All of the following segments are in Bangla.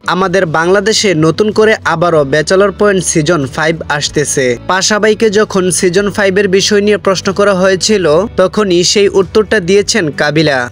আমাদের বাংলাদেশে নতুন করে আবারও ব্যাচেলর পয়েন্ট সিজন 5 আসতেছে। পাশাবাইকে যখন সিজন 5 এর বিষয় নিয়ে প্রশ্ন করা হয়েছিল তখনই সেই উত্তরটা দিয়েছেন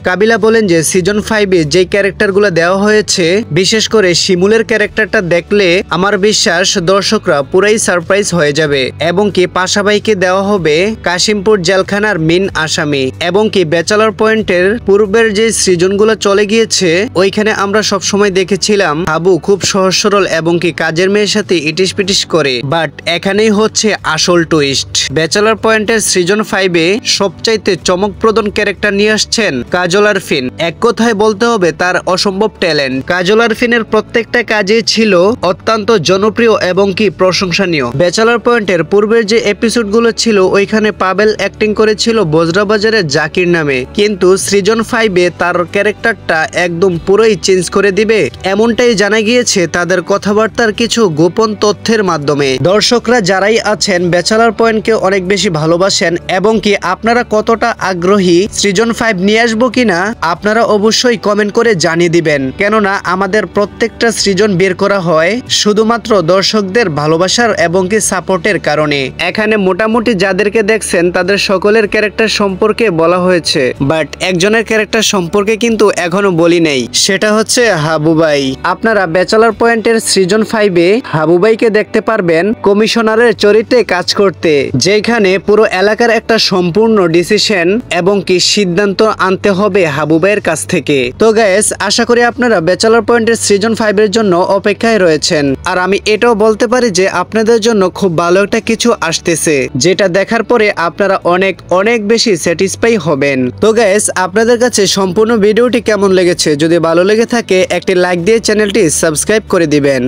কাবিলা বলেন যে সিজন 5 এ যে ক্যারেক্টারগুলো দেওয়া হয়েছে, বিশেষ করে শিমুলের ক্যারেক্টারটা দেখলে আমার বিশ্বাস দর্শকরা পুরাই সারপ্রাইজ হয়ে যাবে। এবং কি পাশাবাইকে দেওয়া হবে কাশিমপুর জেলখানার মেইন আসামি। এবং কি ব্যাচেলর পয়েন্টের পূর্বের যে সৃজনগুলো চলে গিয়েছে ওইখানে আমরা সবসময় দেখেছিলাম হাবু খুব সহজ সরল এবং কি কাজের মেয়ের সাথে ইটিস পিটিস করে, বাট এখানেই হচ্ছে আসল টুইস্ট। ব্যাচেলর পয়েন্টের সিজন 5 এ সবচাইতে চমকপ্রদ ক্যারেক্টার নিয়ে আসছেন কাজল আরফিন। এক কথায় বলতে হবে তার অসম্ভব ট্যালেন্ট। কাজল আরফিনের প্রত্যেকটা কাজে ছিল অত্যন্ত জনপ্রিয় এবং কি প্রশংসনীয়। ব্যাচেলর পয়েন্টের পূর্বের যে এপিসোডগুলো ছিল ওইখানে পাবেল অ্যাক্টিং করেছিল বজরাবাজারের জাকির নামে, কিন্তু সিজন 5 এ তার ক্যারেক্টারটা একদম পুরোই চেঞ্জ করে দিবে এমনটাই জানা গিয়েছে তাদের কথাবার্তার কিছু গোপন তথ্যের মাধ্যমে। দর্শকরা যারাই আছেন ব্যাচেলর পয়েন্টকে অনেক বেশি ভালোবাসেন এবং কি আপনারা কতটা আগ্রহী সিজন 5 নিয়ে আসবো কিনা আপনারা অবশ্যই কমেন্ট করে জানিয়ে দিবেন। কেননা আমাদের প্রত্যেকটা সিজন বের করা হয় শুধুমাত্র দর্শকদের ভালোবাসার এবং কি সাপোর্টের কারণে। এখানে মোটামুটি যাদেরকে দেখছেন তাদের সকলের ক্যারেক্টার সম্পর্কে বলা হয়েছে, বাট একজনের ক্যারেক্টার সম্পর্কে কিন্তু এখনো বলি নাই, সেটা হচ্ছে হাবু ভাই। আপনারা ব্যাচেলর পয়েন্টের সিজন 5 এ হাবু ভাইকে দেখতে পারবেন কমিশনারের চরিত্রে কাজ করতে, যেখানে পুরো এলাকার একটা সম্পূর্ণ ডিসিশন এবং কি সিদ্ধান্ত আনতে হবে হাবু ভাইয়ের কাছ থেকে। তো গাইস, আশা করি আপনারা ব্যাচেলর পয়েন্টের সিজন 5 এর জন্য অপেক্ষায় রয়েছেন। আর আমি এটাও বলতে পারি যে আপনাদের জন্য খুব ভালো একটা কিছু আসতেছে, যেটা দেখার পরে আপনারা অনেক অনেক বেশি স্যাটিসফাই হবেন। তো গাইস, আপনাদের কাছে সম্পূর্ণ ভিডিওটি কেমন লেগেছে? যদি ভালো লেগে থাকে একটি লাইক দিয়ে চ্যানেলটি সাবস্ক্রাইব করে দিবেন।